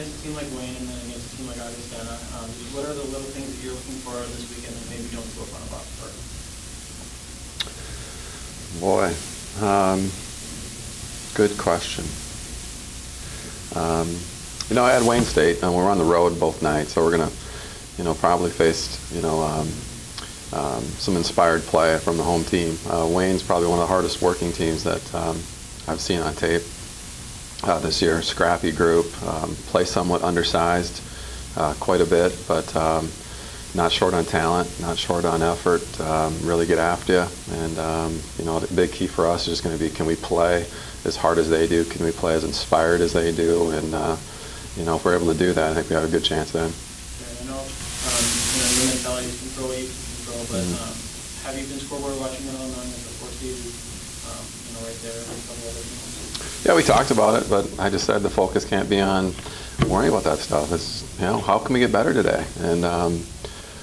against a team like Wayne and then against a team like Augustana, what are the little things that you're looking for this weekend that maybe don't go up on a box score? Boy, good question. I had Wayne State, and we're on the road both nights, so we're going to, probably face, some inspired play from the home team. Wayne's probably one of the hardest working teams that I've seen on tape this year. Scrappy group, play somewhat undersized quite a bit, but not short on talent, not short on effort, really get after you. And, the big key for us is just going to be, can we play as hard as they do? Can we play as inspired as they do? And, if we're able to do that, I think we have a good chance then. Yeah, I know, your mentality is control what you can control, but have you been scoreboard watching it all, knowing that the 4 seed is, right there with a couple other teams? Yeah, we talked about it, but I just said the focus can't be on worrying about that stuff. It's, how can we get better today? And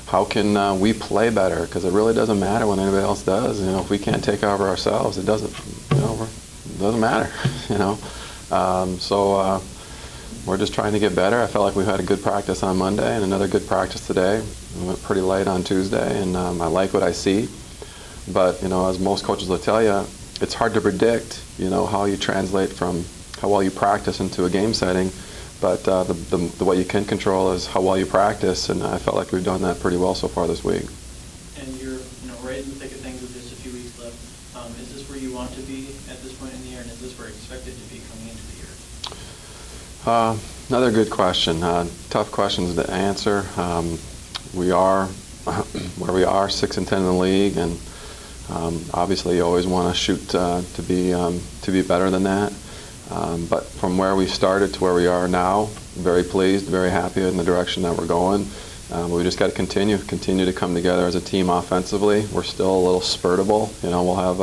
how can we play better? Because it really doesn't matter when anybody else does. If we can't take over ourselves, it doesn't, it doesn't matter, So we're just trying to get better. I felt like we had a good practice on Monday and another good practice today. We went pretty light on Tuesday, and I like what I see. But, as most coaches will tell you, it's hard to predict, how you translate from how well you practice into a game setting. But the what you can control is how well you practice, and I felt like we've done that pretty well so far this week. And you're, right in the thick of things with just a few weeks left. Is this where you want to be at this point in the year, and is this where you expect it to be coming into the year? Another good question. Tough questions to answer. We are where we are, 6-10 in the league, and obviously you always want to shoot to be better than that. But from where we started to where we are now, very pleased, very happy in the direction that we're going. We just got to continue to come together as a team offensively. We're still a little spurtable. We'll have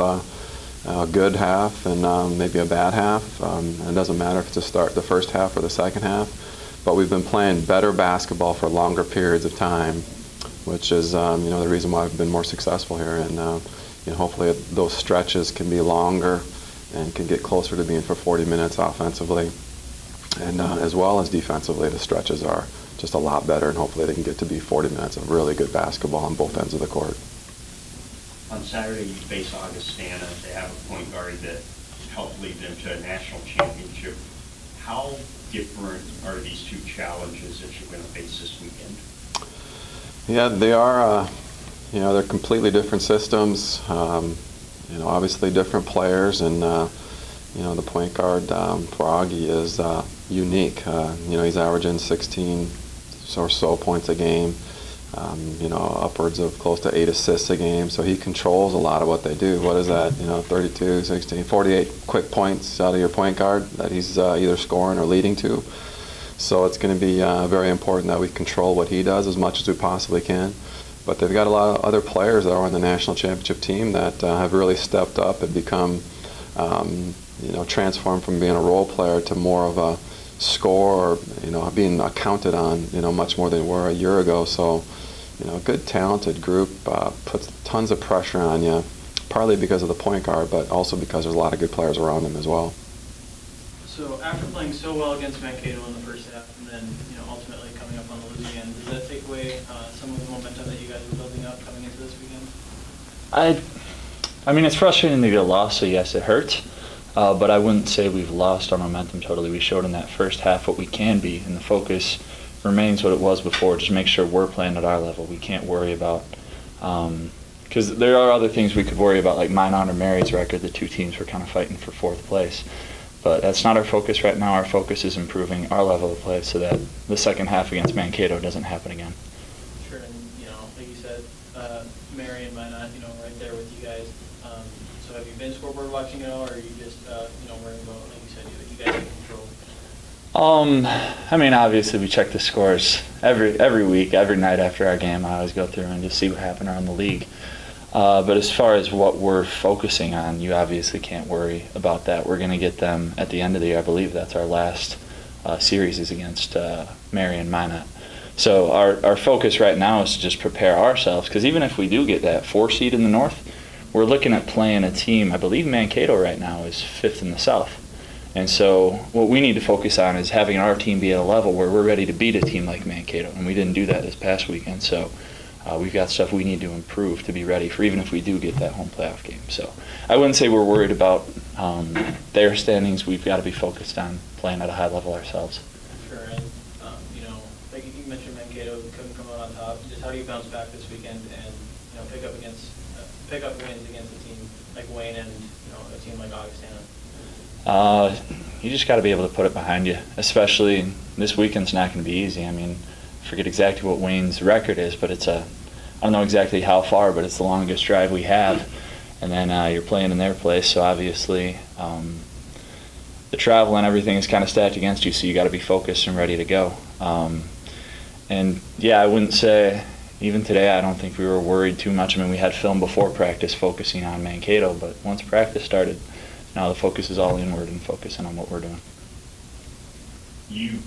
a good half and maybe a bad half. It doesn't matter if it's the first half or the second half. But we've been playing better basketball for longer periods of time, which is the reason why we've been more successful here. And hopefully those stretches can be longer and can get closer to being for 40 minutes offensively. And as well as defensively, the stretches are just a lot better, and hopefully they can get to be 40 minutes of really good basketball on both ends of the court. On Saturday, you face Augustana. They have a point guard that helped lead them to a national championship. How different are these two challenges that you're going to face this weekend? Yeah, they are. They're completely different systems. Obviously different players, and the point guard for Augie is unique. He's averaging 16 or so points a game. Upwards of close to 8 assists a game. So he controls a lot of what they do. What is that? 32, 16, 48 quick points out of your point guard that he's either scoring or leading to. So it's going to be very important that we control what he does as much as we possibly can. But they've got a lot of other players that are on the national championship team that have really stepped up and become, transformed from being a role player to more of a scorer, being counted on, much more than they were a year ago. So, a good, talented group puts tons of pressure on you, partly because of the point guard, but also because there's a lot of good players around them as well. So after playing so well against Mankato in the first half, and then ultimately coming up on the losing end, does that take away some of the momentum that you guys were building up coming into this weekend? I mean, it's frustrating to get a loss, so yes, it hurts. But I wouldn't say we've lost our momentum totally. We showed in that first half what we can be, and the focus remains what it was before. Just make sure we're playing at our level. We can't worry about, because there are other things we could worry about, like Minot or Mary's record. The two teams were kind of fighting for fourth place. But that's not our focus right now. Our focus is improving our level of play so that the second half against Mankato doesn't happen again. Sure, and like you said, Mary and Minot, right there with you guys. So have you been scoreboard watching at all, or are you just worrying about, like you said, you guys in control? I mean, obviously we check the scores every week, every night after our game. I always go through and just see what happened around the league. But as far as what we're focusing on, you obviously can't worry about that. We're going to get them at the end of the year. I believe that's our last series is against Mary and Minot. So our focus right now is to just prepare ourselves, because even if we do get that 4 seed in the North, we're looking at playing a team. I believe Mankato right now is 5th in the South. And so what we need to focus on is having our team be at a level where we're ready to beat a team like Mankato, and we didn't do that this past weekend. So we've got stuff we need to improve to be ready for even if we do get that home playoff game. So I wouldn't say we're worried about their standings. We've got to be focused on playing at a high level ourselves. Sure, and like you mentioned, Mankato couldn't come out on top. Just how do you bounce back this weekend and pick up wins against a team like Wayne and a team like Augustana? You just got to be able to put it behind you, especially this weekend's not going to be easy. I mean, I forget exactly what Wayne's record is, but I don't know exactly how far, but it's the longest drive we have. And then you're playing in their place, so obviously the travel and everything is kind of stacked against you, so you got to be focused and ready to go. And yeah, I wouldn't say, even today, I don't think we were worried too much. I mean, we had film before practice focusing on Mankato, but once practice started, now the focus is all inward and focusing on what we're doing. You've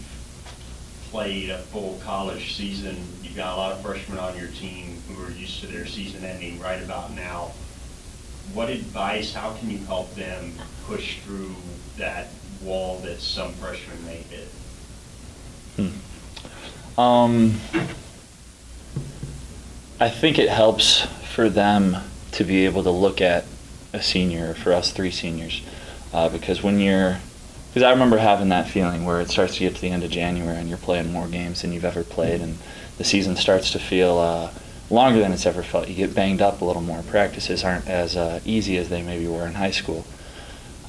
played a full college season. You've got a lot of freshmen on your team who are used to their season ending right about now. What advice, how can you help them push through that wall that some freshmen may hit? I think it helps for them to be able to look at a senior, for us 3 seniors, because I remember having that feeling where it starts to get to the end of January and you're playing more games than you've ever played, and the season starts to feel longer than it's ever felt. You get banged up a little more. Practices aren't as easy as they maybe were in high school.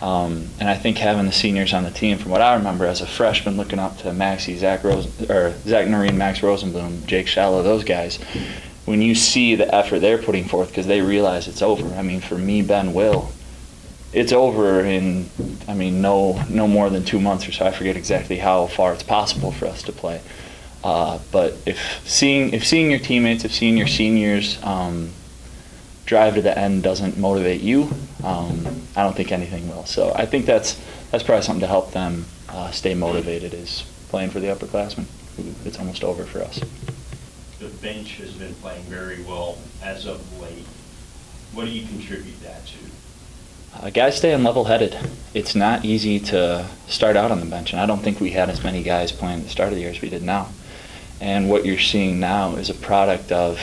And I think having the seniors on the team, from what I remember as a freshman, looking up to Maxie, Zach Noreen, Max Rosenblum, Jake Shallow, those guys, when you see the effort they're putting forth because they realize it's over. I mean, for me, Ben, Will, it's over in, no more than 2 months or so. I forget exactly how far it's possible for us to play. But if seeing your teammates, if seeing your seniors drive to the end doesn't motivate you, I don't think anything will. So I think that's probably something to help them stay motivated, is playing for the upperclassmen. It's almost over for us. The bench has been playing very well as of late. What do you contribute that to? Guys staying level-headed. It's not easy to start out on the bench, and I don't think we had as many guys playing at the start of the year as we did now. And what you're seeing now is a product of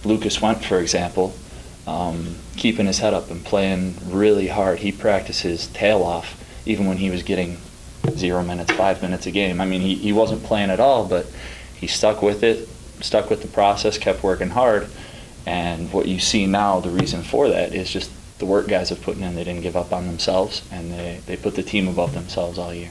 Lucas Went, for example, keeping his head up and playing really hard. He practiced his tail off even when he was getting 0 minutes, 5 minutes a game. I mean, he wasn't playing at all, but he stuck with it, stuck with the process, kept working hard. And what you see now, the reason for that is just the work guys have put in. They didn't give up on themselves, and they put the team above themselves all year.